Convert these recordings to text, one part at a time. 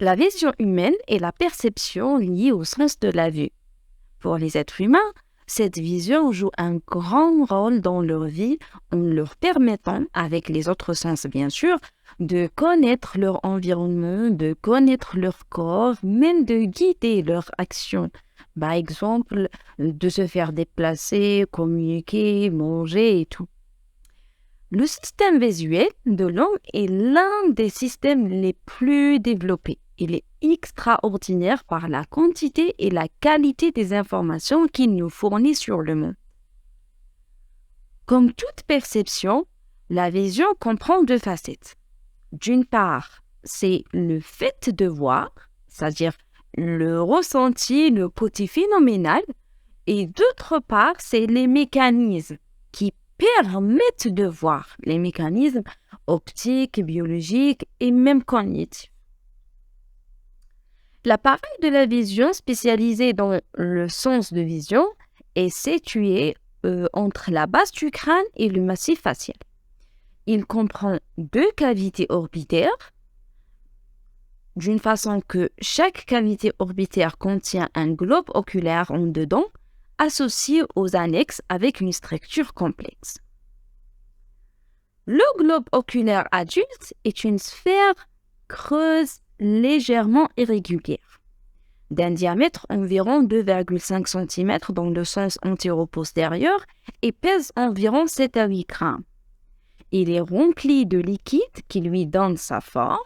La vision humaine est la perception liée au sens de la vue. Pour les êtres humains, cette vision joue un grand rôle dans leur vie en leur permettant, avec les autres sens bien sûr, de connaître leur environnement, de connaître leur corps, même de guider leurs actions. Par exemple, de se faire déplacer, communiquer, manger et tout. Le système visuel de l'homme est l'un des systèmes les plus développés. Il est extraordinaire par la quantité et la qualité des informations qu'il nous fournit sur le monde. Comme toute perception, la vision comprend deux facettes. D'une part, c'est le fait de voir, c'est-à-dire le ressenti, le côté phénoménal, et d'autre part, c'est les mécanismes qui permettent de voir, les mécanismes optiques, biologiques et même cognitifs. L'appareil de la vision spécialisé dans le sens de vision est situé entre la base du crâne et le massif facial. Il comprend deux cavités orbitaires, d'une façon que chaque cavité orbitaire contient un globe oculaire en dedans, associé aux annexes avec une structure complexe. Le globe oculaire adulte est une sphère creuse légèrement irrégulière, d'un diamètre environ 2,5 cm dans le sens antéro-postérieur et pèse environ 7 à 8 grammes. Il est rempli de liquide qui lui donne sa forme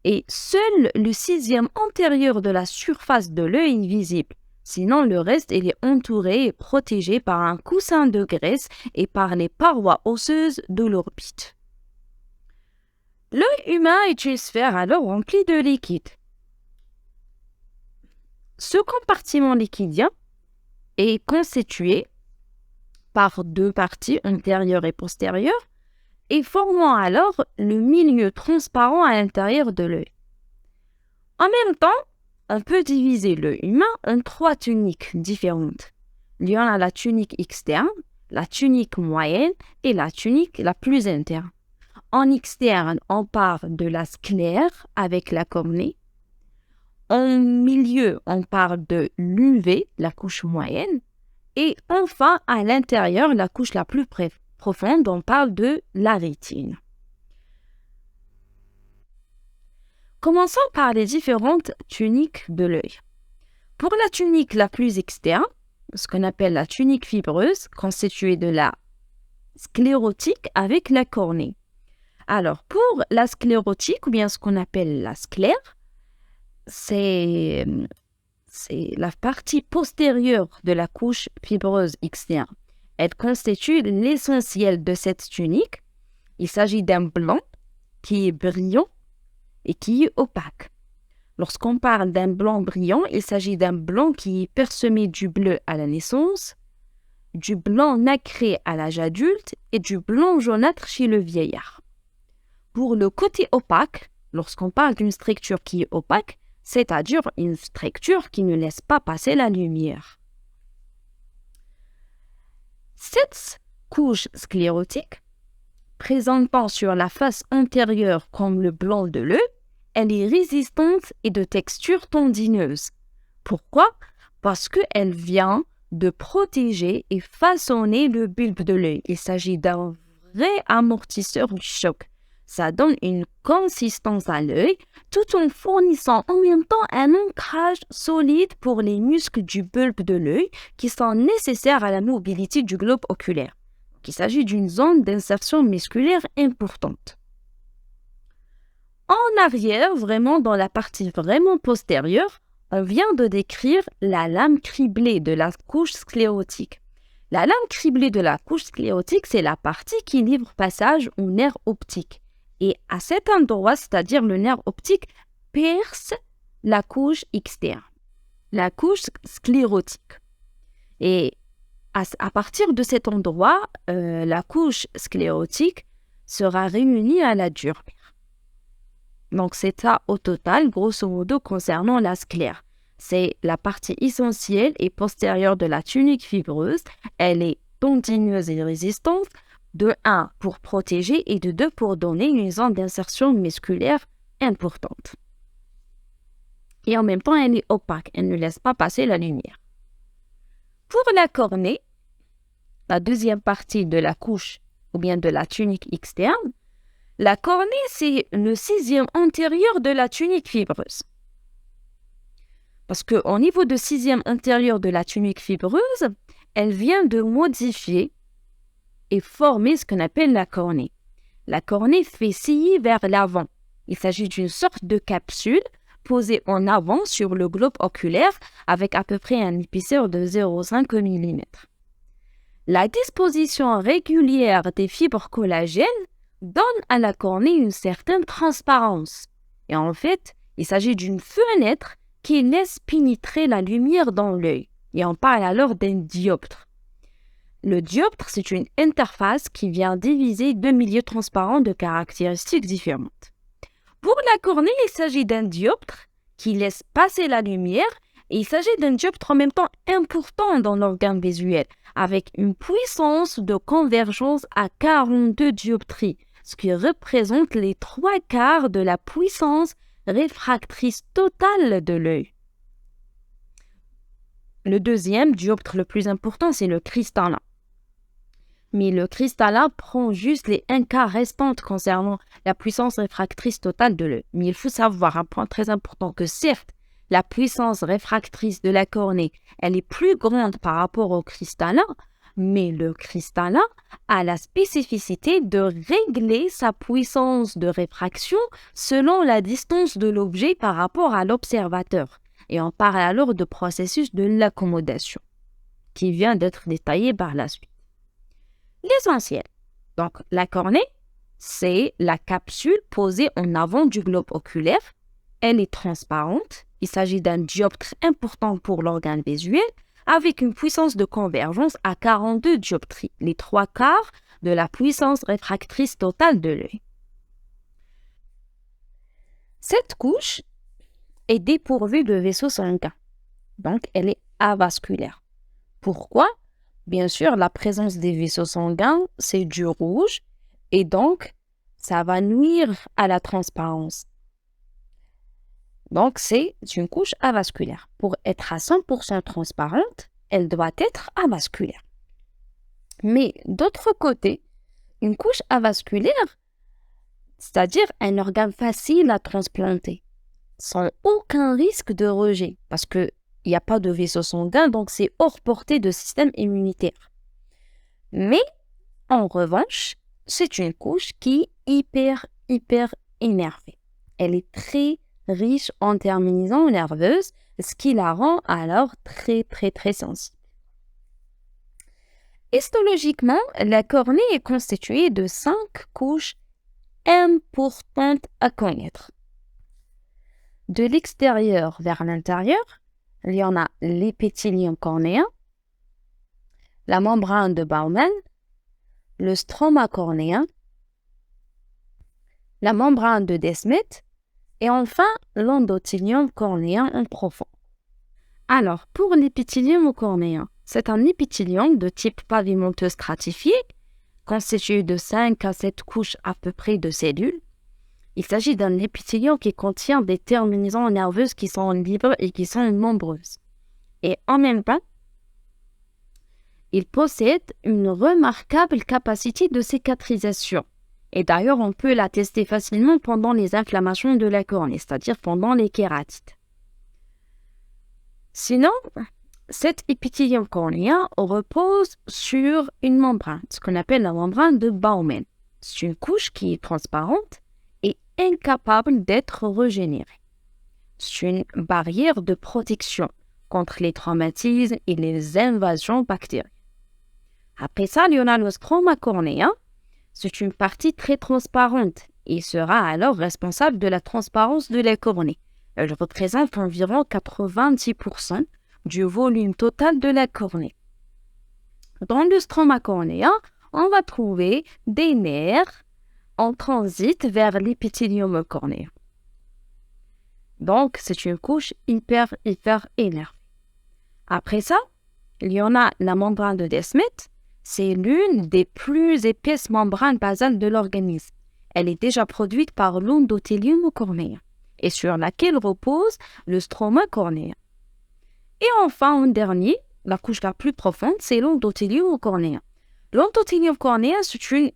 et seul le 6e antérieur de la surface de l'œil est visible. Sinon, le reste, il est entouré et protégé par un coussin de graisse et par les parois osseuses de l'orbite. L'œil humain est une sphère alors remplie de liquide. Ce compartiment liquidien est constitué par deux parties antérieures et postérieures et formant alors le milieu transparent à l'intérieur de l'œil. En même temps, on peut diviser l'œil humain en 3 tuniques différentes. Il y en a la tunique externe, la tunique moyenne et la tunique la plus interne. En externe, on parle de la sclère avec la cornée. En milieu, on parle de l'UV, la couche moyenne. Et enfin, à l'intérieur, la couche la plus profonde, on parle de la rétine. Commençons par les différentes tuniques de l'œil. Pour la tunique la plus externe, ce qu'on appelle la tunique fibreuse, constituée de la sclérotique avec la cornée. Alors, pour la sclérotique, ou bien ce qu'on appelle la sclère, c'est la partie postérieure de la couche fibreuse externe. Elle constitue l'essentiel de cette tunique. Il s'agit d'un blanc qui est brillant et qui est opaque. Lorsqu'on parle d'un blanc brillant, il s'agit d'un blanc qui est parsemé du bleu à la naissance, du blanc nacré à l'âge adulte et du blanc jaunâtre chez le vieillard. Pour le côté opaque, lorsqu'on parle d'une structure qui est opaque, c'est-à-dire une structure qui ne laisse pas passer la lumière. Cette couche sclérotique, présentant sur la face antérieure comme le blanc de l'œuf, elle est résistante et de texture tendineuse. Pourquoi? Parce qu'elle vient de protéger et façonner le bulbe de l'œil. Il s'agit d'un vrai amortisseur du choc. Ça donne une consistance à l'œil tout en fournissant en même temps un ancrage solide pour les muscles du bulbe de l'œil qui sont nécessaires à la mobilité du globe oculaire. Il s'agit d'une zone d'insertion musculaire importante. En arrière, vraiment dans la partie vraiment postérieure, on vient de décrire la lame criblée de la couche sclérotique. La lame criblée de la couche sclérotique, c'est la partie qui livre passage au nerf optique. Et à cet endroit, c'est-à-dire le nerf optique, perce la couche externe, la couche sclérotique. Et à partir de cet endroit, la couche sclérotique sera réunie à la dure. Donc c'est ça au total, grosso modo, concernant la sclère. C'est la partie essentielle et postérieure de la tunique fibreuse. Elle est tendineuse et résistante, de 1 pour protéger et de 2 pour donner une zone d'insertion musculaire importante. et en même temps, elle est opaque. Elle ne laisse pas passer la lumière. Pour la cornée, la deuxième partie de la couche ou bien de la tunique externe, la cornée, c'est le 6e antérieur de la tunique fibreuse. Parce qu'au niveau de 6e antérieur de la tunique fibreuse, elle vient de modifier et former ce qu'on appelle la cornée. La cornée fait scier vers l'avant. Il s'agit d'une sorte de capsule posée en avant sur le globe oculaire avec à peu près un épaisseur de 0,5 mm. La disposition régulière des fibres collagènes donne à la cornée une certaine transparence. Et en fait, il s'agit d'une fenêtre qui laisse pénétrer la lumière dans l'œil. Et on parle alors d'un dioptre. Le dioptre, c'est une interface qui vient diviser deux milieux transparents de caractéristiques différentes. Pour la cornée, il s'agit d'un dioptre qui laisse passer la lumière et il s'agit d'un dioptre en même temps important dans l'organe visuel, avec une puissance de convergence à 42 dioptries, ce qui représente les 3/4 de la puissance réfractrice totale de l'œil. Le deuxième dioptre le plus important, c'est le cristallin. Mais le cristallin prend juste les 1/4 restantes concernant la puissance réfractrice totale de l'œil. Mais il faut savoir un point très important que certes, la puissance réfractrice de la cornée, elle est plus grande par rapport au cristallin, mais le cristallin a la spécificité de régler sa puissance de réfraction selon la distance de l'objet par rapport à l'observateur. Et on parle alors de processus de l'accommodation, qui vient d'être détaillé par la suite. L'essentiel. Donc, la cornée, c'est la capsule posée en avant du globe oculaire. Elle est transparente. Il s'agit d'un dioptre important pour l'organe visuel avec une puissance de convergence à 42 dioptries, les 3/4 de la puissance réfractrice totale de l'œil. Cette couche est dépourvue de vaisseaux sanguins, donc elle est avasculaire. Pourquoi? Bien sûr, la présence des vaisseaux sanguins, c'est du rouge et donc ça va nuire à la transparence. Donc, c'est une couche avasculaire. Pour être à 100% transparente, elle doit être avasculaire. Mais d'autre côté, une couche avasculaire, c'est-à-dire un organe facile à transplanter, sans aucun risque de rejet, parce qu'il n'y a pas de vaisseau sanguin, donc c'est hors portée de système immunitaire. Mais, en revanche, c'est une couche qui est hyper énervée. Elle est très riche en terminaisons nerveuses, ce qui la rend alors très sensible. Histologiquement, la cornée est constituée de 5 couches importantes à connaître. De l'extérieur vers l'intérieur, il y en a l'épithélium cornéen, la membrane de Bowman, le stroma cornéen, la membrane de Descemet et enfin l'endothélium cornéen en profond. Alors, pour l'épithélium cornéen, c'est un épithélium de type pavimenteux stratifié, constitué de 5 à 7 couches à peu près de cellules. Il s'agit d'un épithélium qui contient des terminaisons nerveuses qui sont libres et qui sont nombreuses. Et en même temps, il possède une remarquable capacité de cicatrisation. Et d'ailleurs, on peut la tester facilement pendant les inflammations de la cornée, c'est-à-dire pendant les kératites. Sinon, cet épithélium cornéen repose sur une membrane, ce qu'on appelle la membrane de Bowman. C'est une couche qui est transparente et incapable d'être régénérée. C'est une barrière de protection contre les traumatismes et les invasions bactériennes. Après ça, il y en a le stroma cornéen. C'est une partie très transparente et sera alors responsable de la transparence de la cornée. Elle représente environ 90% du volume total de la cornée. Dans le stroma cornéen, on va trouver des nerfs en transit vers l'épithélium cornéen. Donc, c'est une couche hyper énervée. Après ça, il y en a la membrane de Descemet. C'est l'une des plus épaisses membranes basales de l'organisme. Elle est déjà produite par l'endothélium cornéen. et sur laquelle repose le stroma cornéen. Et enfin, en dernier, la couche la plus profonde, c'est l'endothélium cornéen. L'endothélium cornéen, c'est une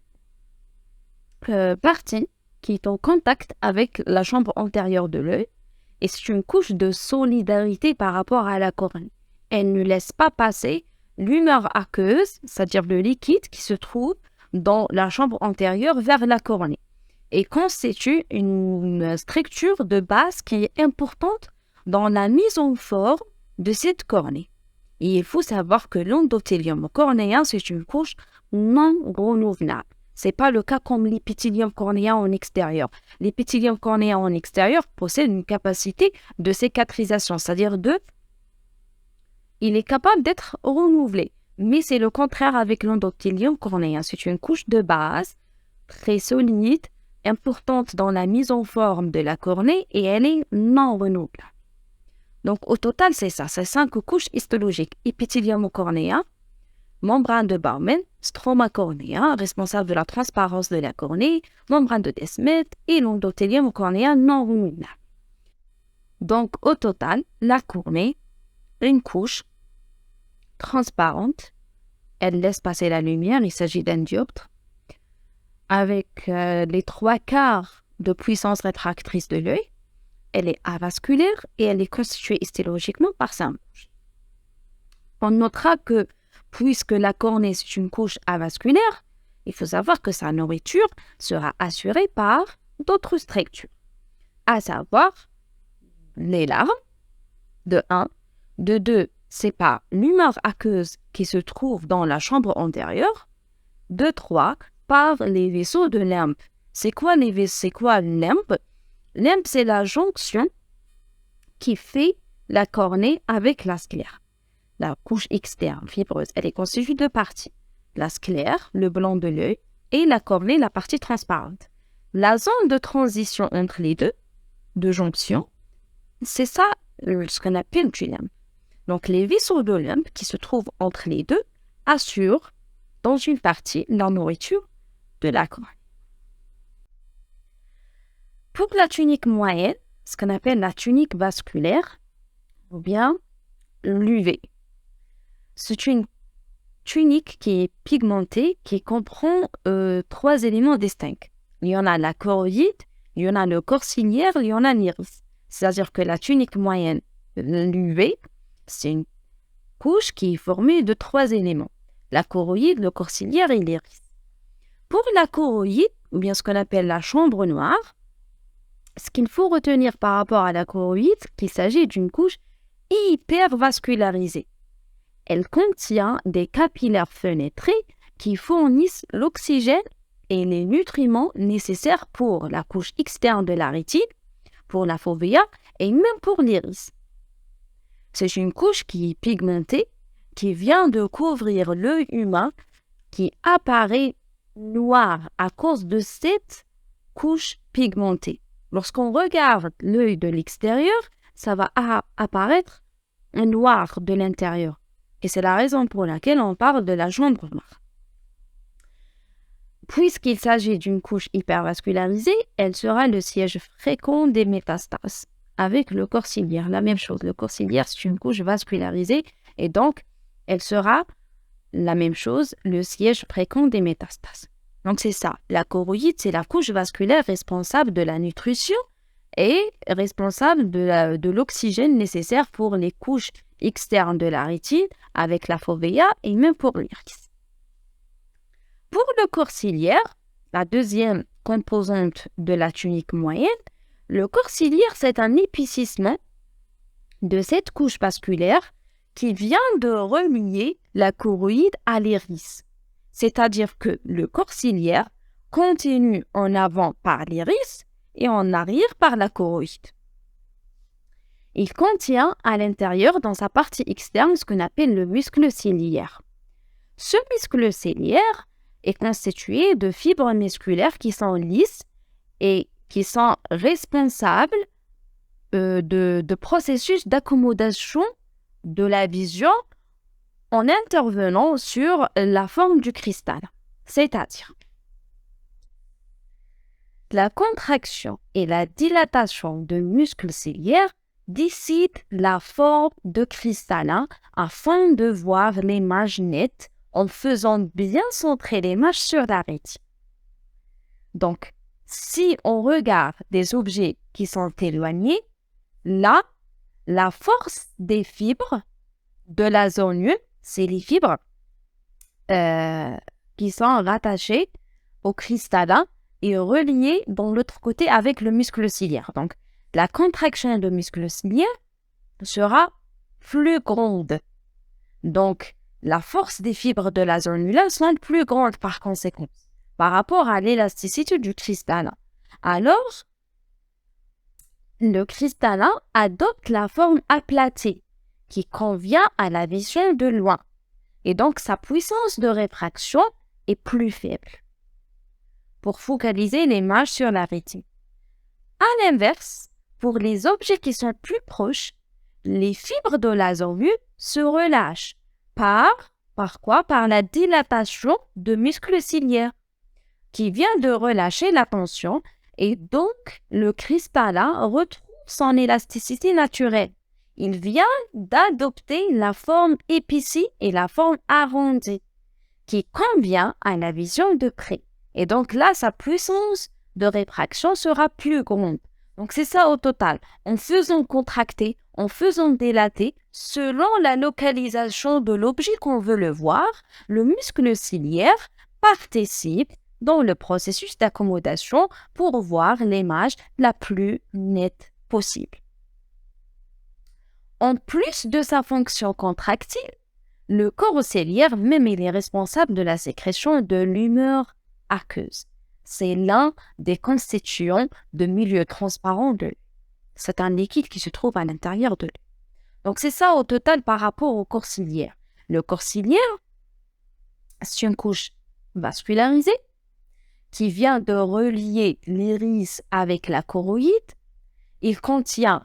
partie qui est en contact avec la chambre antérieure de l'œil et c'est une couche de solidarité par rapport à la cornée. Elle ne laisse pas passer l'humeur aqueuse, c'est-à-dire le liquide qui se trouve dans la chambre antérieure vers la cornée et constitue une structure de base qui est importante dans la mise en forme de cette cornée. Et il faut savoir que l'endothélium cornéen, c'est une couche non renouvelable. Ce n'est pas le cas comme l'épithélium cornéen en extérieur. L'épithélium cornéen en extérieur possède une capacité de cicatrisation, c'est-à-dire il est capable d'être renouvelé. Mais c'est le contraire avec l'endothélium cornéen. C'est une couche de base très solide, importante dans la mise en forme de la cornée et elle est non renouvelable. Donc au total, c'est ça, c'est 5 couches histologiques. Épithélium cornéen, membrane de Bowman, stroma cornéen, responsable de la transparence de la cornée, membrane de Descemet et l'endothélium cornéen non renouvelable. Donc au total, la cornée, une couche transparente, elle laisse passer la lumière, il s'agit d'un dioptre, avec les 3/4 de puissance rétractrice de l'œil. Elle est avasculaire et elle est constituée histologiquement par 5 couches. On notera que, puisque la cornée est une couche avasculaire, il faut savoir que sa nourriture sera assurée par d'autres structures, à savoir les larmes, de 1, de 2, c'est par l'humeur aqueuse qui se trouve dans la chambre antérieure, de 3, par les vaisseaux de Lemp. C'est quoi les vaisseaux? C'est quoi Lemp? Lemp, c'est la jonction qui fait la cornée avec la sclère. La couche externe, fibreuse, elle est constituée de parties. La sclère, le blanc de l'œil, et la cornée, la partie transparente. La zone de transition entre les deux, de jonction, c'est ça ce qu'on appelle du Lemp. Donc les vaisseaux de Lemp qui se trouvent entre les deux assurent dans une partie la nourriture de la cornée. Pour la tunique moyenne, ce qu'on appelle la tunique vasculaire, ou bien l'UV, c'est une tunique qui est pigmentée, qui comprend 3 éléments distincts. Il y en a la choroïde, il y en a le corps ciliaire, il y en a l'iris. C'est-à-dire que la tunique moyenne, l'UV, c'est une couche qui est formée de 3 éléments. La choroïde, le corps ciliaire et l'iris. Pour la choroïde, ou bien ce qu'on appelle la chambre noire, ce qu'il faut retenir par rapport à la choroïde, c'est qu'il s'agit d'une couche hypervascularisée. Elle contient des capillaires fenêtrés qui fournissent l'oxygène et les nutriments nécessaires pour la couche externe de la rétine, pour la fovea et même pour l'iris. C'est une couche qui est pigmentée, qui vient de couvrir l'œil humain, qui apparaît noir à cause de cette couche pigmentée. Lorsqu'on regarde l'œil de l'extérieur, ça va apparaître un noir de l'intérieur. Et c'est la raison pour laquelle on parle de la chambre noire. Puisqu'il s'agit d'une couche hypervascularisée, elle sera le siège fréquent des métastases. Avec le corps ciliaire, la même chose. Le corps ciliaire, c'est une couche vascularisée et donc, elle sera la même chose, le siège fréquent des métastases. Donc, c'est ça. La choroïde, c'est la couche vasculaire responsable de la nutrition et responsable de l'oxygène nécessaire pour les couches externes de la rétine avec la fovea et même pour l'iris. Pour le corps ciliaire, la deuxième composante de la tunique moyenne, le corps ciliaire, c'est un épicissement de cette couche vasculaire qui vient de relier la choroïde à l'iris. C'est-à-dire que le corps ciliaire continue en avant par l'iris et en arrière par la choroïde. Il contient à l'intérieur, dans sa partie externe, ce qu'on appelle le muscle ciliaire. Ce muscle ciliaire est constitué de fibres musculaires qui sont lisses et qui sont responsables de processus d'accommodation de la vision en intervenant sur la forme du cristal. C'est-à-dire, La contraction et la dilatation de muscles ciliaires décident la forme de cristallin afin de voir l'image nette en faisant bien centrer l'image sur la rétine. Donc, si on regarde des objets qui sont éloignés, là, la force des fibres de la zone U, c'est les fibres qui sont rattachées au cristallin et reliées de l'autre côté avec le muscle ciliaire. Donc, la contraction du muscle ciliaire sera plus grande. Donc, la force des fibres de la zone là sera plus grande par conséquent par rapport à l'élasticité du cristallin. Alors, le cristallin adopte la forme aplatie qui convient à la vision de loin. Et donc, sa puissance de réfraction est plus faible pour focaliser l'image sur la rétine. À l'inverse, pour les objets qui sont plus proches, les fibres de la zone U se relâchent. Par quoi? Par la dilatation de muscles ciliaires qui vient de relâcher la tension et donc le cristallin retrouve son élasticité naturelle. Il vient d'adopter la forme épicie et la forme arrondie qui convient à la vision de près. Et donc là, sa puissance de réfraction sera plus grande. Donc c'est ça au total. En faisant contracter, en faisant dilater, selon la localisation de l'objet qu'on veut le voir, le muscle ciliaire participe dans le processus d'accommodation pour voir l'image la plus nette possible. En plus de sa fonction contractile, le corps ciliaire même il est responsable de la sécrétion de l'humeur aqueuse. C'est l'un des constituants de milieu transparent de l'œil. C'est un liquide qui se trouve à l'intérieur de l'œil. Donc c'est ça au total par rapport au corps ciliaire. Le corps ciliaire, c'est une couche vascularisée qui vient de relier l'iris avec la choroïde. Il contient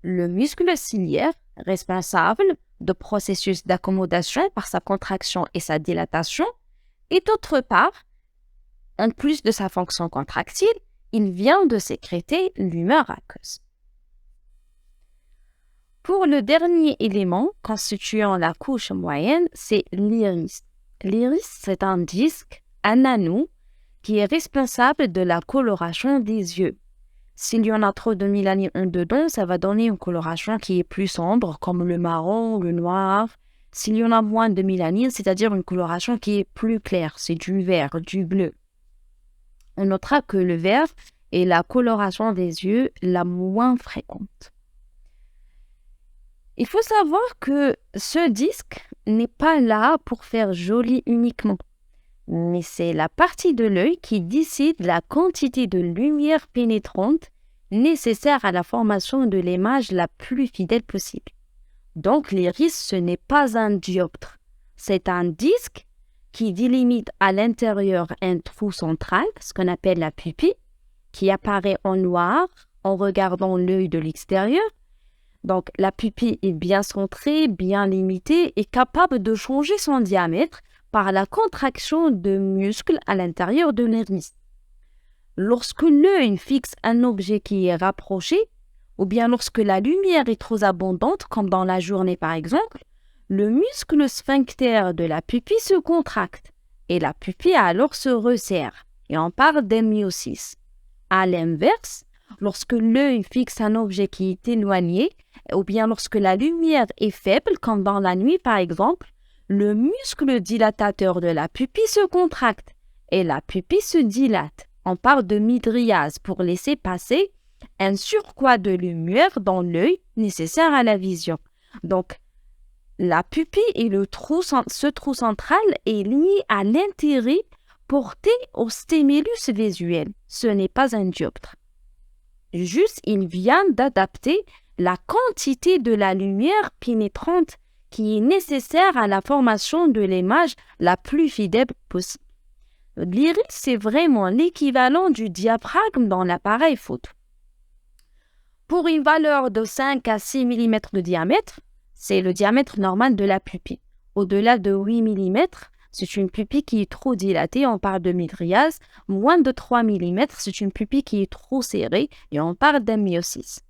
le muscle ciliaire responsable de processus d'accommodation par sa contraction et sa dilatation. Et d'autre part, en plus de sa fonction contractile, il vient de sécréter l'humeur aqueuse. Pour le dernier élément constituant la couche moyenne, c'est l'iris. L'iris, c'est un disque, un anneau, qui est responsable de la coloration des yeux. S'il y en a trop de mélanine dedans, ça va donner une coloration qui est plus sombre, comme le marron, le noir. S'il y en a moins de mélanine, c'est-à-dire une coloration qui est plus claire, c'est du vert, du bleu. On notera que le vert est la coloration des yeux la moins fréquente. Il faut savoir que ce disque n'est pas là pour faire joli uniquement, mais c'est la partie de l'œil qui décide la quantité de lumière pénétrante nécessaire à la formation de l'image la plus fidèle possible. Donc l'iris, ce n'est pas un dioptre, c'est un disque qui délimite à l'intérieur un trou central, ce qu'on appelle la pupille, qui apparaît en noir en regardant l'œil de l'extérieur. Donc la pupille est bien centrée, bien limitée et capable de changer son diamètre par la contraction de muscles à l'intérieur de l'iris. Lorsque l'œil fixe un objet qui est rapproché, ou bien lorsque la lumière est trop abondante, comme dans la journée par exemple, le muscle sphincter de la pupille se contracte et la pupille alors se resserre et on parle d'hémiosis. À l'inverse, lorsque l'œil fixe un objet qui est éloigné, ou bien lorsque la lumière est faible, comme dans la nuit par exemple, le muscle dilatateur de la pupille se contracte et la pupille se dilate. On parle de mydriase pour laisser passer un surcroît de lumière dans l'œil nécessaire à la vision. Donc, la pupille et ce trou central est lié à l'intérêt porté au stimulus visuel. Ce n'est pas un dioptre. Juste, il vient d'adapter la quantité de la lumière pénétrante qui est nécessaire à la formation de l'image la plus fidèle possible. L'iris, c'est vraiment l'équivalent du diaphragme dans l'appareil photo. Pour une valeur de 5 à 6 mm de diamètre, c'est le diamètre normal de la pupille. Au-delà de 8 mm, c'est une pupille qui est trop dilatée, on parle de mydriase. Moins de 3 mm, c'est une pupille qui est trop serrée et on parle d'un myosis.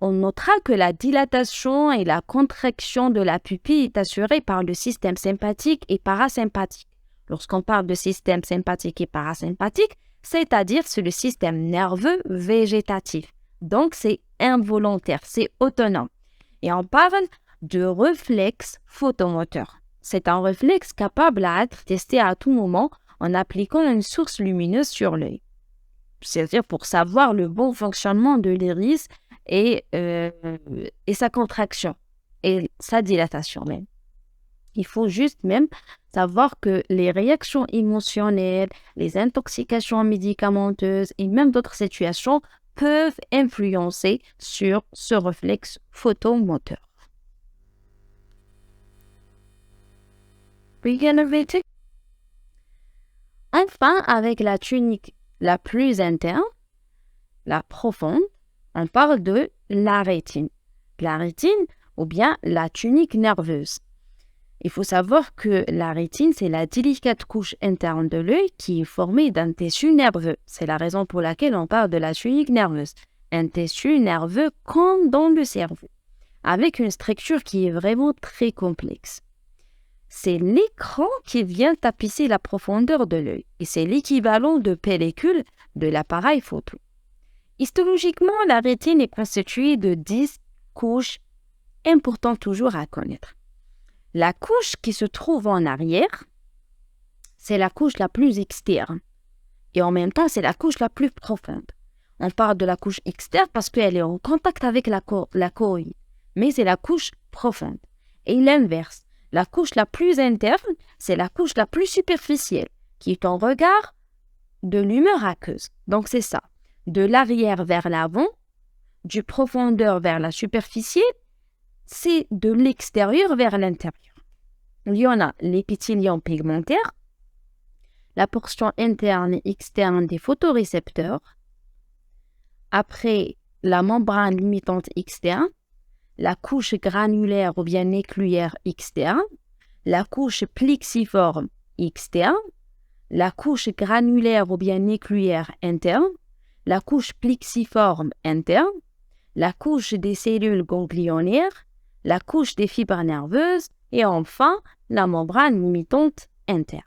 On notera que la dilatation et la contraction de la pupille est assurée par le système sympathique et parasympathique. Lorsqu'on parle de système sympathique et parasympathique, c'est-à-dire c'est le système nerveux végétatif. Donc, c'est involontaire, c'est autonome. Et on parle de réflexe photomoteur. C'est un réflexe capable d'être testé à tout moment en appliquant une source lumineuse sur l'œil. C'est-à-dire pour savoir le bon fonctionnement de l'iris et sa contraction et sa dilatation même. Il faut juste même savoir que les réactions émotionnelles, les intoxications médicamenteuses et même d'autres situations peuvent influencer sur ce réflexe photomoteur. Enfin, avec la tunique la plus interne, la profonde, on parle de la rétine. La rétine ou bien la tunique nerveuse. Il faut savoir que la rétine, c'est la délicate couche interne de l'œil qui est formée d'un tissu nerveux. C'est la raison pour laquelle on parle de la tunique nerveuse. Un tissu nerveux comme dans le cerveau, avec une structure qui est vraiment très complexe. C'est l'écran qui vient tapisser la profondeur de l'œil et c'est l'équivalent de pellicule de l'appareil photo. Histologiquement, la rétine est constituée de 10 couches importantes toujours à connaître. La couche qui se trouve en arrière, c'est la couche la plus externe et en même temps, c'est la couche la plus profonde. On parle de la couche externe parce qu'elle est en contact avec la choroïde, mais c'est la couche profonde. Et l'inverse, la couche la plus interne, c'est la couche la plus superficielle qui est en regard de l'humeur aqueuse. Donc, c'est ça. De l'arrière vers l'avant, du profondeur vers la superficielle, c'est de l'extérieur vers l'intérieur. Il y en a l'épithélium pigmentaire, la portion interne et externe des photorécepteurs, après la membrane limitante externe, la couche granulaire ou bien nucléaire externe, la couche plexiforme externe, la couche granulaire ou bien nucléaire interne, la couche plexiforme interne, la couche des cellules ganglionnaires, la couche des fibres nerveuses et enfin la membrane limitante interne.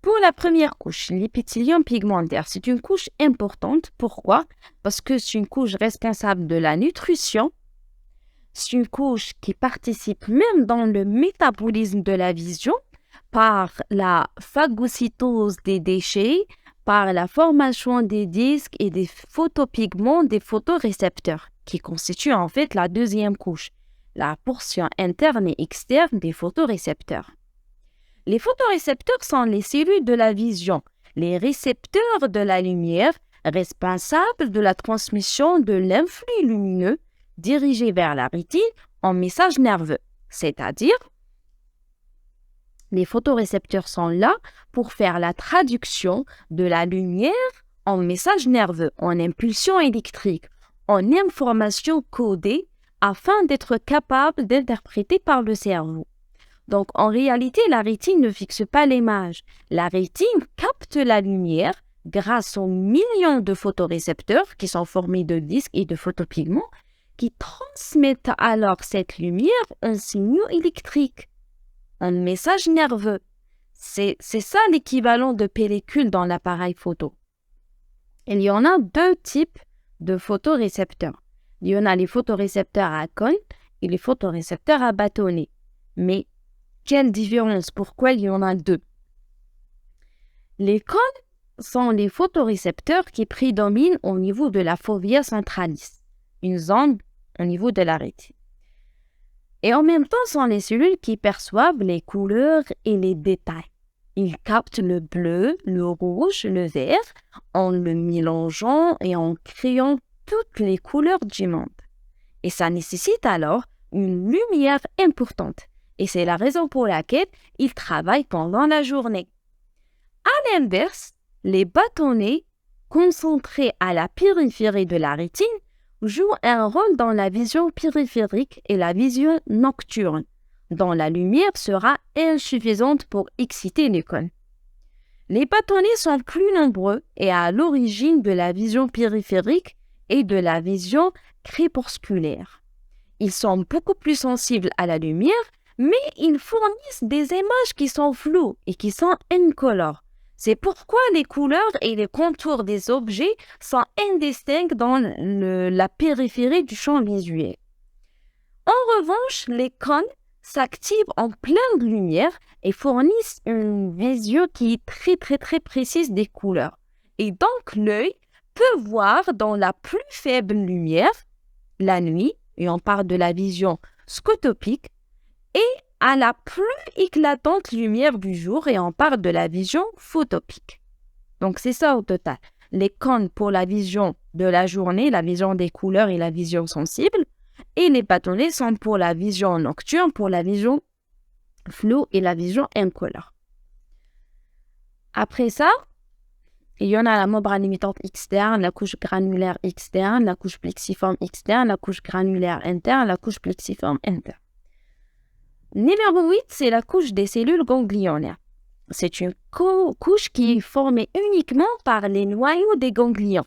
Pour la première couche, l'épithélium pigmentaire, c'est une couche importante. Pourquoi? Parce que c'est une couche responsable de la nutrition. C'est une couche qui participe même dans le métabolisme de la vision par la phagocytose des déchets, par la formation des disques et des photopigments des photorécepteurs, qui constituent en fait la deuxième couche, la portion interne et externe des photorécepteurs. Les photorécepteurs sont les cellules de la vision, les récepteurs de la lumière, responsables de la transmission de l'influx lumineux dirigé vers la rétine en message nerveux. C'est-à-dire, les photorécepteurs sont là pour faire la traduction de la lumière en message nerveux, en impulsion électrique, en information codée afin d'être capable d'interpréter par le cerveau. Donc, en réalité, la rétine ne fixe pas l'image. La rétine capte la lumière grâce aux millions de photorécepteurs qui sont formés de disques et de photopigments qui transmettent alors cette lumière en signaux électriques, en message nerveux. C'est ça l'équivalent de pellicule dans l'appareil photo. Il y en a deux types de photorécepteurs. Il y en a les photorécepteurs à cône et les photorécepteurs à bâtonnet. Mais quelle différence? Pourquoi il y en a deux? Les cônes sont les photorécepteurs qui prédominent au niveau de la fovea centralis, une zone au niveau de la rétine. Et en même temps, sont les cellules qui perçoivent les couleurs et les détails. Ils captent le bleu, le rouge, le vert en le mélangeant et en créant toutes les couleurs du monde. Et ça nécessite alors une lumière importante. Et c'est la raison pour laquelle ils travaillent pendant la journée. À l'inverse, les bâtonnets concentrés à la périphérie de la rétine jouent un rôle dans la vision périphérique et la vision nocturne. dans la lumière sera insuffisante pour exciter les cônes. Les bâtonnets sont plus nombreux et à l'origine de la vision périphérique et de la vision crépusculaire. Ils sont beaucoup plus sensibles à la lumière, mais ils fournissent des images qui sont floues et qui sont incolores. C'est pourquoi les couleurs et les contours des objets sont indistincts dans la périphérie du champ visuel. En revanche, les cônes s'activent en pleine lumière et fournissent une vision qui est très précise des couleurs. Et donc, l'œil peut voir dans la plus faible lumière, la nuit, et on parle de la vision scotopique, et à la plus éclatante lumière du jour, et on parle de la vision photopique. Donc, c'est ça au total. Les cônes pour la vision de la journée, la vision des couleurs et la vision sensible, et les bâtonnets sont pour la vision nocturne, pour la vision floue et la vision incolore. Après ça, il y en a la membrane limitante externe, la couche granulaire externe, la couche plexiforme externe, la couche granulaire interne, la couche plexiforme interne. Numéro 8, c'est la couche des cellules ganglionnaires. C'est une couche qui est formée uniquement par les noyaux des ganglions,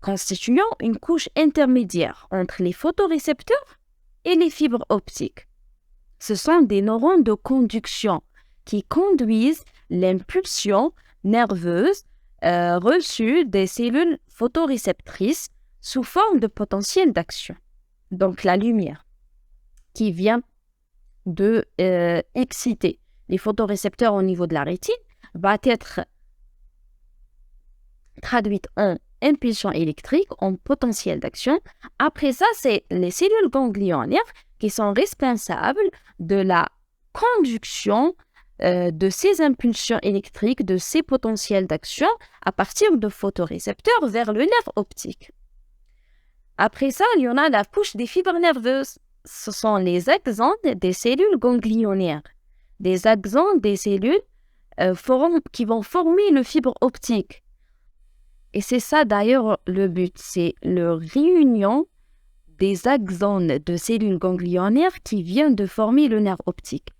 constituant une couche intermédiaire entre les photorécepteurs et les fibres optiques. Ce sont des neurones de conduction qui conduisent l'impulsion nerveuse reçue des cellules photoréceptrices sous forme de potentiel d'action. Donc la lumière qui vient de exciter les photorécepteurs au niveau de la rétine va être traduite en impulsion électrique, en potentiel d'action. Après ça, c'est les cellules ganglionnaires qui sont responsables de la conduction de ces impulsions électriques, de ces potentiels d'action à partir de photorécepteurs vers le nerf optique. Après ça, il y en a la couche des fibres nerveuses. Ce sont les axones des cellules ganglionnaires. Des axones des cellules qui vont former le fibre optique. Et c'est ça d'ailleurs le but, c'est la réunion des axones de cellules ganglionnaires qui viennent de former le nerf optique.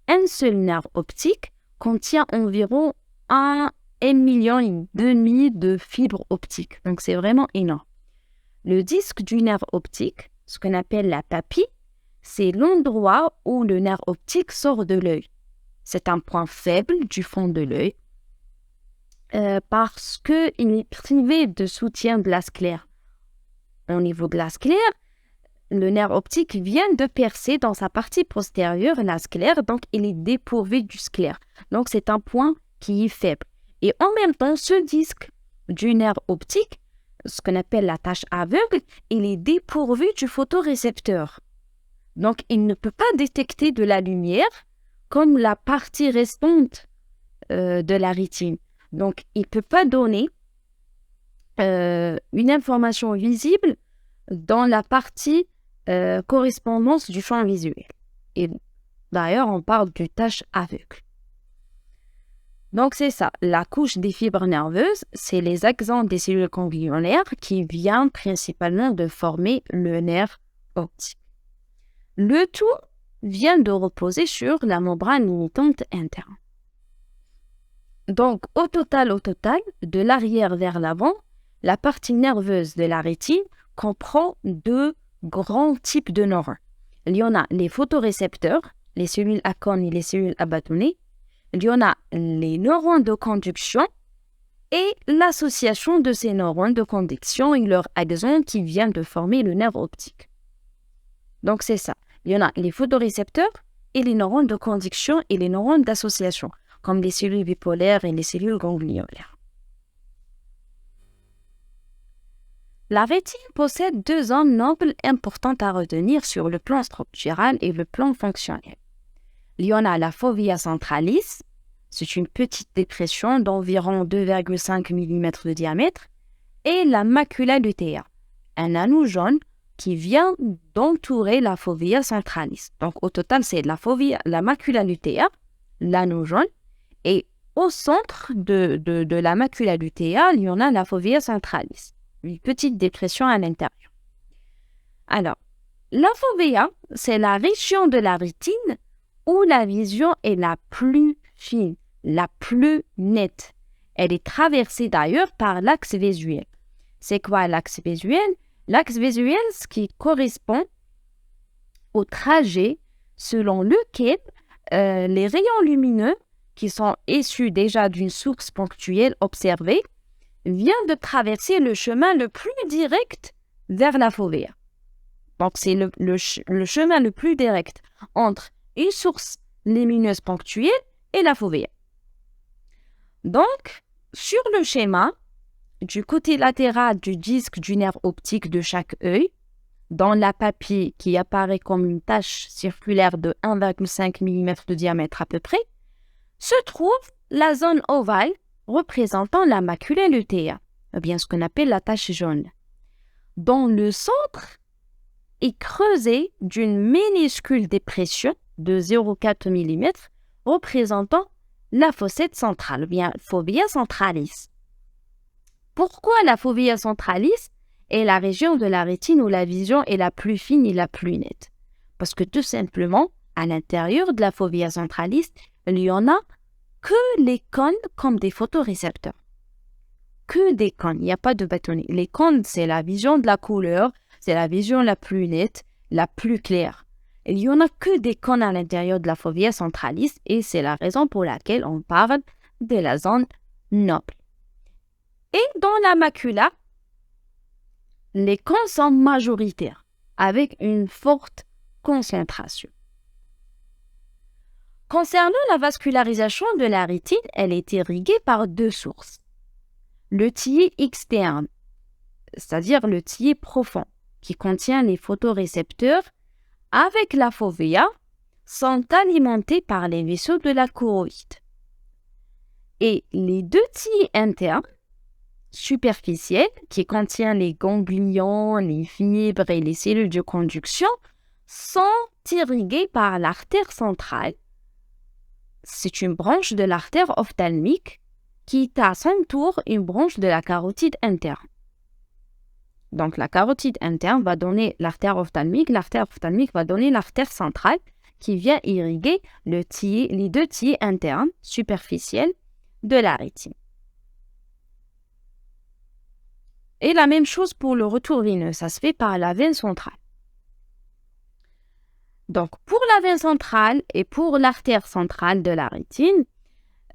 Un seul nerf optique contient environ 1,5 million de fibres optiques. Donc c'est vraiment énorme. Le disque du nerf optique, ce qu'on appelle la papille, c'est l'endroit où le nerf optique sort de l'œil. C'est un point faible du fond de l'œil parce qu'il est privé de soutien de la sclère. Au niveau de la sclère, le nerf optique vient de percer dans sa partie postérieure la sclère, donc il est dépourvu du sclère. Donc c'est un point qui est faible. Et en même temps, ce disque du nerf optique, ce qu'on appelle la tache aveugle, il est dépourvu du photorécepteur. Donc il ne peut pas détecter de la lumière comme la partie restante de la rétine. Donc il ne peut pas donner une information visible dans la partie correspondance du champ visuel. Et d'ailleurs, on parle de tache aveugle. Donc c'est ça, la couche des fibres nerveuses, c'est les axones des cellules ganglionnaires qui viennent principalement de former le nerf optique. Le tout vient de reposer sur la membrane limitante interne. Donc au total, de l'arrière vers l'avant, la partie nerveuse de la rétine comprend deux grands types de neurones. Il y en a les photorécepteurs, les cellules à cônes et les cellules à bâtonnets. Il y en a les neurones de conduction et l'association de ces neurones de conduction et leurs axones qui viennent de former le nerf optique. Donc c'est ça. Il y en a les photorécepteurs et les neurones de conduction et les neurones d'association, comme les cellules bipolaires et les cellules ganglionnaires. La rétine possède deux zones nobles importantes à retenir sur le plan structural et le plan fonctionnel. Il y en a la fovea centralis, c'est une petite dépression d'environ 2,5 mm de diamètre, et la macula lutea, un anneau jaune qui vient d'entourer la fovea centralis. Donc au total, c'est la macula lutea, l'anneau jaune, et au centre de la macula lutea, il y en a la fovea centralis, une petite dépression à l'intérieur. Alors, la fovea, c'est la région de la rétine où la vision est la plus fine, la plus nette. Elle est traversée d'ailleurs par l'axe visuel. C'est quoi l'axe visuel? L'axe visuel, ce qui correspond au trajet selon lequel les rayons lumineux qui sont issus déjà d'une source ponctuelle observée viennent de traverser le chemin le plus direct vers la fovea. Donc, c'est le chemin le plus direct entre une source lumineuse ponctuelle et la fovea. Donc, sur le schéma, du côté latéral du disque du nerf optique de chaque œil, dans la papille qui apparaît comme une tache circulaire de 1,5 mm de diamètre à peu près, se trouve la zone ovale représentant la macula lutea, ou bien ce qu'on appelle la tache jaune, dont le centre est creusé d'une minuscule dépression de 0,4 mm représentant la fossette centrale, ou bien fovea centralis. Pourquoi la fovea centralis est la région de la rétine où la vision est la plus fine et la plus nette? Parce que tout simplement, à l'intérieur de la fovea centralis, il n'y en a que les cônes comme des photorécepteurs. Que des cônes, il n'y a pas de bâtonnet. Les cônes, c'est la vision de la couleur, c'est la vision la plus nette, la plus claire. Il n'y en a que des cônes à l'intérieur de la fovea centralis et c'est la raison pour laquelle on parle de la zone noble. Et dans la macula, les cônes sont majoritaires, avec une forte concentration. Concernant la vascularisation de la rétine, elle est irriguée par deux sources. Le tillet externe, c'est-à-dire le tillet profond, qui contient les photorécepteurs, avec la fovea, sont alimentés par les vaisseaux de la choroïde. Et les deux tillets internes, superficiels, qui contiennent les ganglions, les fibres et les cellules de conduction, sont irrigués par l'artère centrale. C'est une branche de l'artère ophtalmique qui est à son tour une branche de la carotide interne. Donc la carotide interne va donner l'artère ophtalmique va donner l'artère centrale qui vient irriguer les deux tillets internes superficiels de la rétine. Et la même chose pour le retour veineux, ça se fait par la veine centrale. Donc, pour la veine centrale et pour l'artère centrale de la rétine,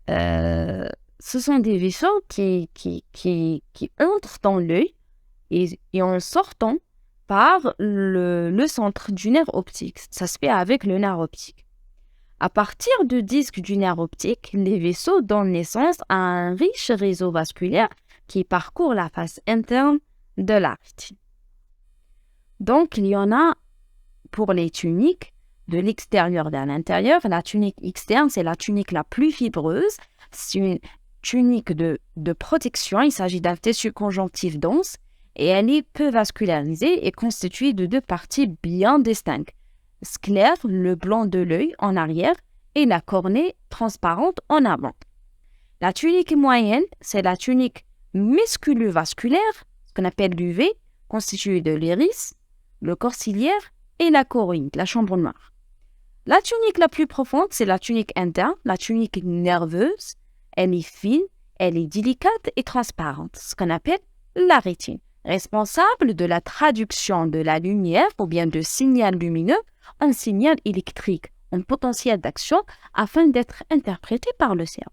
ce sont des vaisseaux qui entrent dans l'œil et en sortant par le centre du nerf optique. Ça se fait avec le nerf optique. À partir du disque du nerf optique, les vaisseaux donnent naissance à un riche réseau vasculaire qui parcourt la face interne de la rétine. Donc, il y en a pour les tuniques de l'extérieur vers l'intérieur. La tunique externe, c'est la tunique la plus fibreuse. C'est une tunique de protection. Il s'agit d'un tissu conjonctif dense et elle est peu vascularisée et constituée de deux parties bien distinctes. Sclère, le blanc de l'œil en arrière et la cornée transparente en avant. La tunique moyenne, c'est la tunique musculo-vasculaire, ce qu'on appelle l'UV, constituée de l'iris, le corps ciliaire et la choroïde, la chambre noire. La tunique la plus profonde, c'est la tunique interne, la tunique nerveuse. Elle est fine, elle est délicate et transparente, ce qu'on appelle la rétine, responsable de la traduction de la lumière ou bien de signal lumineux en signal électrique, en potentiel d'action afin d'être interprété par le cerveau.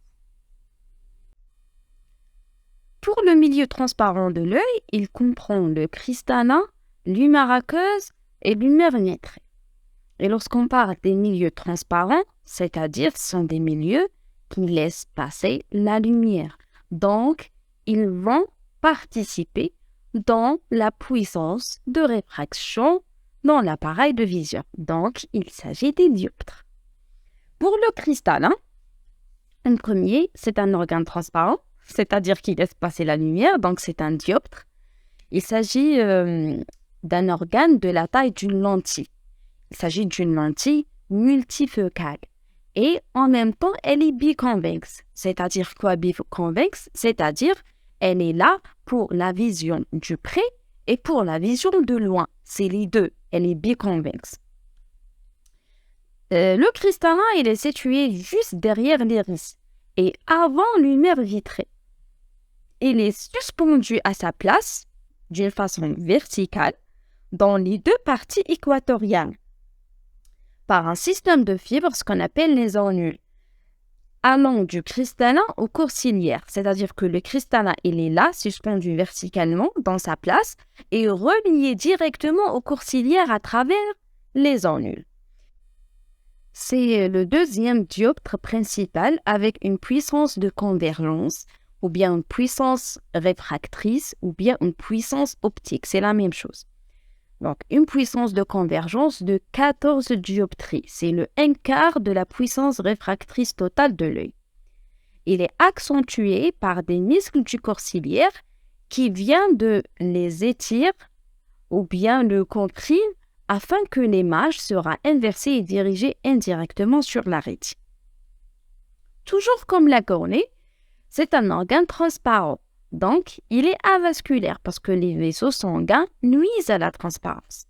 Pour le milieu transparent de l'œil, il comprend le cristallin, l'humeur aqueuse et l'humeur nitrée. Et lorsqu'on parle des milieux transparents, c'est-à-dire ce sont des milieux qui laissent passer la lumière. Donc, ils vont participer dans la puissance de réfraction dans l'appareil de vision. Donc, il s'agit des dioptres. Pour le cristallin, un premier, c'est un organe transparent, c'est-à-dire qu'il laisse passer la lumière, donc c'est un dioptre. Il s'agit d'un organe de la taille d'une lentille. Il s'agit d'une lentille multifocale. Et en même temps, elle est biconvexe. C'est-à-dire quoi biconvexe? C'est-à-dire elle est là pour la vision du près et pour la vision de loin. C'est les deux. Elle est biconvexe. Le cristallin, il est situé juste derrière l'iris et avant lumière vitrée. Il est suspendu à sa place d'une façon verticale dans les deux parties équatoriales par un système de fibres, ce qu'on appelle les annules, allant du cristallin au courcilière. C'est-à-dire que le cristallin, il est là, suspendu verticalement dans sa place et relié directement au courcilière à travers les annules. C'est le deuxième dioptre principal avec une puissance de convergence ou bien une puissance réfractrice ou bien une puissance optique. C'est la même chose. Donc, une puissance de convergence de 14 dioptries. C'est le 1/4 de la puissance réfractrice totale de l'œil. Il est accentué par des muscles du courcilière qui viennent de les étirer ou bien le compriment afin que l'image sera inversée et dirigée indirectement sur la rétine. Toujours comme la cornée, c'est un organe transparent. Donc, il est avasculaire parce que les vaisseaux sanguins nuisent à la transparence.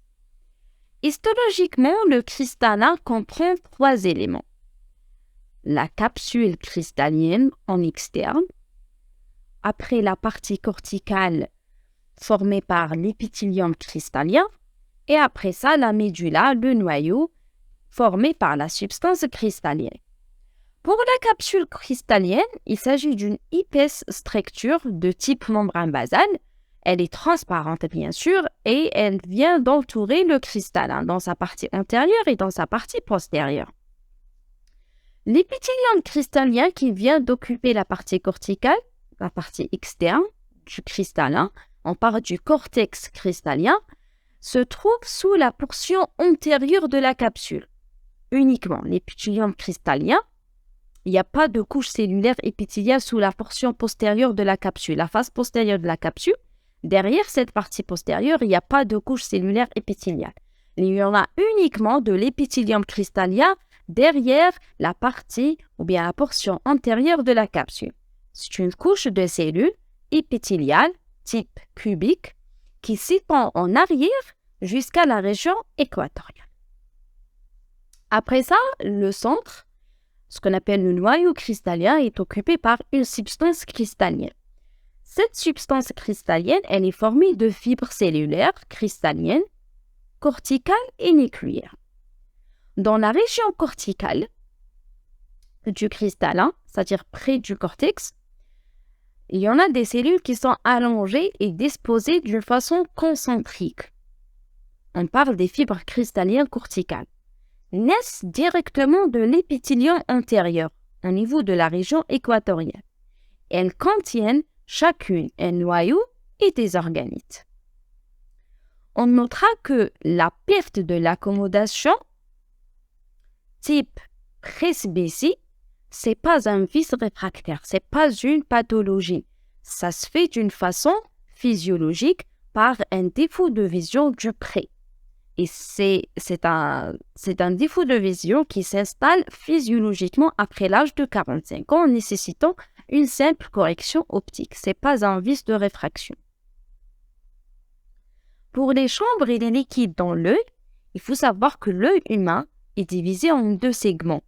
Histologiquement, le cristallin comprend 3 éléments. La capsule cristallienne en externe, après la partie corticale formée par l'épithélium cristallien, et après ça, la médulla, le noyau, formé par la substance cristallienne. Pour la capsule cristallienne, il s'agit d'une épaisse structure de type membrane basale. Elle est transparente, bien sûr, et elle vient d'entourer le cristallin dans sa partie antérieure et dans sa partie postérieure. L'épithélium cristallien qui vient d'occuper la partie corticale, la partie externe du cristallin, on parle du cortex cristallien, se trouve sous la portion antérieure de la capsule. Uniquement l'épithélium cristallien. Il n'y a pas de couche cellulaire épithéliale sous la portion postérieure de la capsule, la face postérieure de la capsule. Derrière cette partie postérieure, il n'y a pas de couche cellulaire épithéliale. Il y en a uniquement de l'épithélium cristallien derrière la partie ou bien la portion antérieure de la capsule. C'est une couche de cellules épithéliales type cubique qui s'étend en arrière jusqu'à la région équatoriale. Après ça, le centre, ce qu'on appelle le noyau cristallin, est occupé par une substance cristallienne. Cette substance cristallienne, elle est formée de fibres cellulaires cristalliennes, corticales et nucléaires. Dans la région corticale du cristallin, c'est-à-dire près du cortex, il y en a des cellules qui sont allongées et disposées d'une façon concentrique. On parle des fibres cristalliennes corticales. Naissent directement de l'épithélium antérieur, au niveau de la région équatoriale. Elles contiennent chacune un noyau et des organites. On notera que la perte de l'accommodation type presbytie, c'est pas un vice réfractaire, c'est pas une pathologie. Ça se fait d'une façon physiologique par un défaut de vision du près. Et c'est un défaut de vision qui s'installe physiologiquement après l'âge de 45 ans, nécessitant une simple correction optique. Ce n'est pas un vice de réfraction. Pour les chambres et les liquides dans l'œil, il faut savoir que l'œil humain est divisé en 2 segments.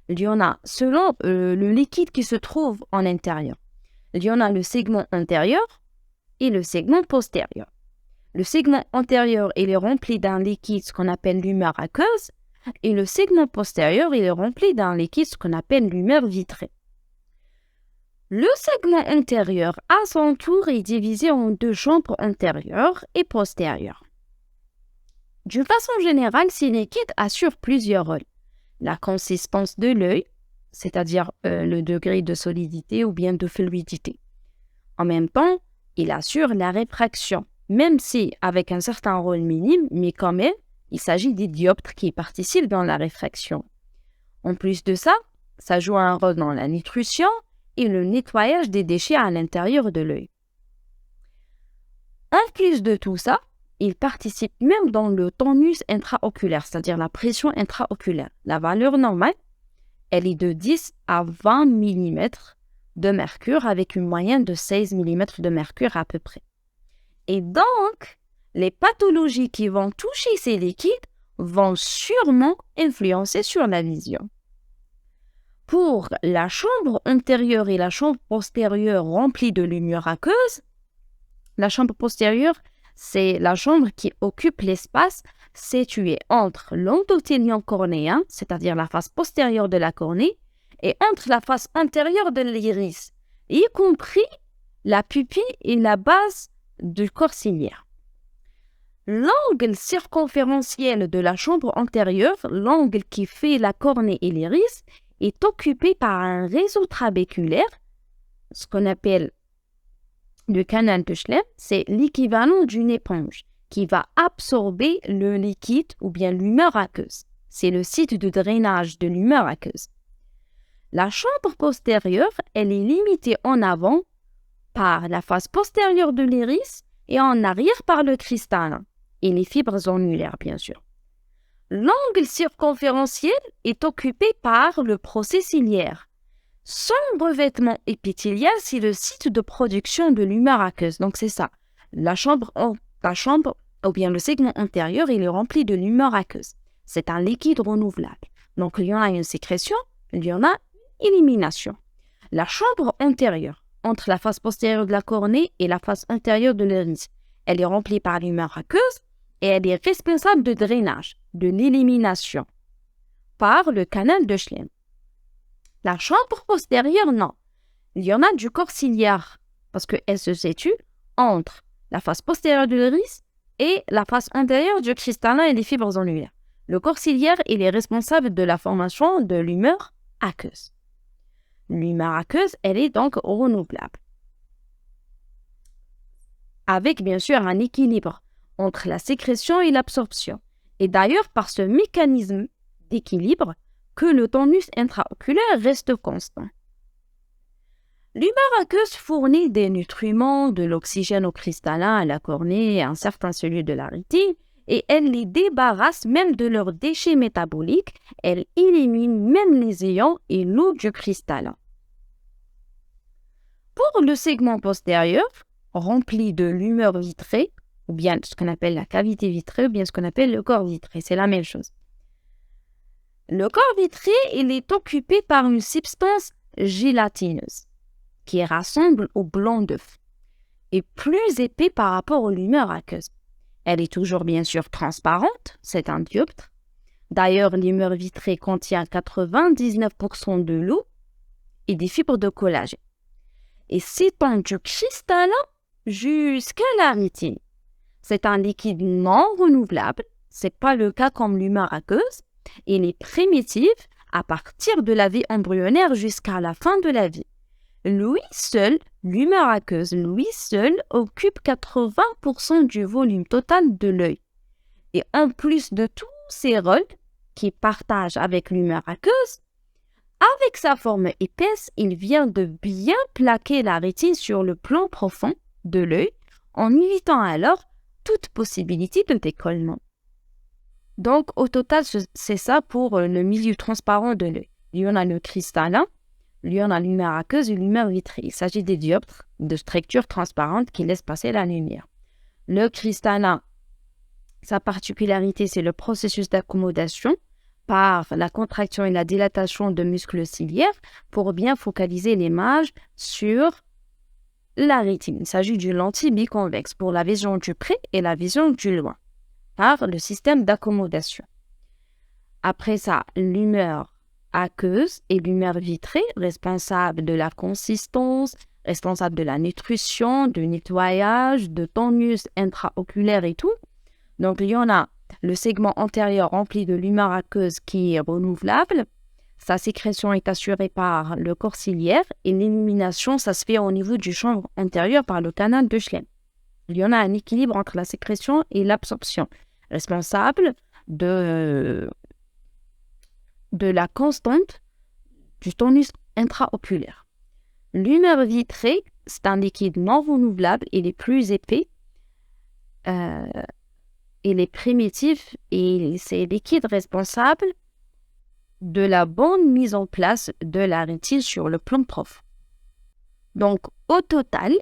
Il y en a selon le liquide qui se trouve en intérieur. Il y en a le segment intérieur et le segment postérieur. Le segment antérieur, il est rempli d'un liquide, ce qu'on appelle l'humeur aqueuse, et le segment postérieur, il est rempli d'un liquide, ce qu'on appelle l'humeur vitrée. Le segment intérieur, à son tour, est divisé en 2 chambres antérieures et postérieures. D'une façon générale, ces liquides assurent plusieurs rôles. La consistance de l'œil, c'est-à-dire le degré de solidité ou bien de fluidité. En même temps, il assure la réfraction, même si avec un certain rôle minime, mais quand même, il s'agit des dioptres qui participent dans la réfraction. En plus de ça, ça joue un rôle dans la nutrition et le nettoyage des déchets à l'intérieur de l'œil. En plus de tout ça, il participe même dans le tonus intraoculaire, c'est-à-dire la pression intraoculaire. La valeur normale, elle est de 10 à 20 mm de mercure avec une moyenne de 16 mm de mercure à peu près. Et donc, les pathologies qui vont toucher ces liquides vont sûrement influencer sur la vision. Pour la chambre antérieure et la chambre postérieure remplie de lumière aqueuse, la chambre postérieure, c'est la chambre qui occupe l'espace situé entre l'endothélium cornéen, c'est-à-dire la face postérieure de la cornée, et entre la face intérieure de l'iris, y compris la pupille et la base du corps ciliaire. L'angle circonférentiel de la chambre antérieure, l'angle qui fait la cornée et l'iris, est occupé par un réseau trabéculaire, ce qu'on appelle le canal de Schlemm, c'est l'équivalent d'une éponge qui va absorber le liquide ou bien l'humeur aqueuse. C'est le site de drainage de l'humeur aqueuse. La chambre postérieure, elle est limitée en avant par la face postérieure de l'iris et en arrière par le cristallin et les fibres annulaires, bien sûr. L'angle circonférentiel est occupé par le procès ciliaire. Son revêtement épithélial, c'est le site de production de l'humeur aqueuse. Donc, c'est ça. La chambre ou bien le segment antérieur, il est rempli de l'humeur aqueuse. C'est un liquide renouvelable. Donc, il y en a une sécrétion, il y en a une élimination. La chambre antérieure, entre la face postérieure de la cornée et la face intérieure de l'iris, elle est remplie par l'humeur aqueuse et elle est responsable de drainage, de l'élimination par le canal de Schlemm. La chambre postérieure, non. Il y en a du corps ciliaire parce qu'elle se situe entre la face postérieure de l'iris et la face intérieure du cristallin et des fibres annulaires. Le corps ciliaire, il est responsable de la formation de l'humeur aqueuse. L'humeur aqueuse, elle est donc renouvelable. Avec bien sûr un équilibre entre la sécrétion et l'absorption. Et d'ailleurs, par ce mécanisme d'équilibre, que le tonus intraoculaire reste constant. L'humeur aqueuse fournit des nutriments, de l'oxygène au cristallin, à la cornée et à un certain cellules de la rétine, et elle les débarrasse même de leurs déchets métaboliques, elle élimine même les ions et l'eau du cristallin. Pour le segment postérieur, rempli de l'humeur vitrée, ou bien ce qu'on appelle la cavité vitrée, ou bien ce qu'on appelle le corps vitré, c'est la même chose. Le corps vitré, il est occupé par une substance gélatineuse qui rassemble au blanc d'œuf et plus épais par rapport aux l'humeur aqueuse. Elle est toujours bien sûr transparente, c'est un dioptre. D'ailleurs, l'humeur vitrée contient 99% de l'eau et des fibres de collagène. Et s'étend du cristallin jusqu'à la rétine. C'est un liquide non renouvelable, c'est pas le cas comme l'humeur aqueuse. Il est primitif à partir de la vie embryonnaire jusqu'à la fin de la vie. Lui seul, l'humeur aqueuse, lui seul occupe 80% du volume total de l'œil. Et en plus de tous ces rôles qu'il partage avec l'humeur aqueuse, avec sa forme épaisse, il vient de bien plaquer la rétine sur le plan profond de l'œil en évitant alors toute possibilité de décollement. Donc, au total, c'est ça pour le milieu transparent de l'œil. Il y en a le cristallin, il y en a l'humeur aqueuse et l'humeur vitrée. Il s'agit des dioptres de structure transparente qui laissent passer la lumière. Le cristallin, sa particularité, c'est le processus d'accommodation par la contraction et la dilatation de muscles ciliaires pour bien focaliser l'image sur la rétine. Il s'agit d'une lentille biconvexe pour la vision du près et la vision du loin, par le système d'accommodation. Après ça, l'humeur aqueuse et l'humeur vitrée, responsable de la consistance, responsable de la nutrition, du nettoyage, de tonus intraoculaire et tout. Donc, il y en a le segment antérieur rempli de l'humeur aqueuse qui est renouvelable. Sa sécrétion est assurée par le corps ciliaire et l'élimination, ça se fait au niveau du champ antérieur par le canal de Schlemm. Il y en a un équilibre entre la sécrétion et l'absorption, responsable de la constante du tonus intraoculaire. L'humeur vitrée, c'est un liquide non renouvelable, il est plus épais, il est primitif et c'est liquide responsable de la bonne mise en place de la rétine sur le plan profond. Donc, au total,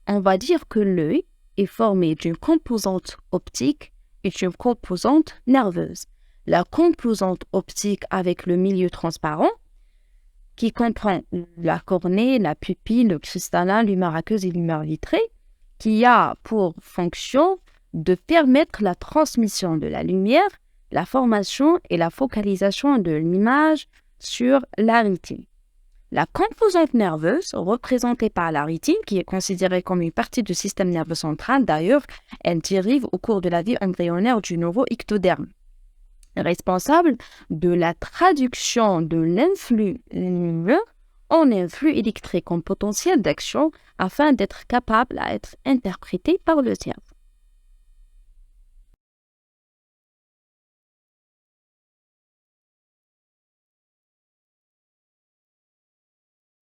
on va dire que l'œil est formé d'une composante optique et d'une composante nerveuse. la composante optique avec le milieu transparent, qui comprend la cornée, la pupille, le cristallin, l'humeur aqueuse et l'humeur vitrée, qui a pour fonction de permettre la transmission de la lumière, la formation et la focalisation de l'image sur la rétine. La composante nerveuse, représentée par la rétine, qui est considérée comme une partie du système nerveux central, d'ailleurs, elle dérive au cours de la vie embryonnaire du neuroectoderme, responsable de la traduction de l'influx lumineux en influx électrique en potentiel d'action afin d'être capable à être interprété par le cerveau.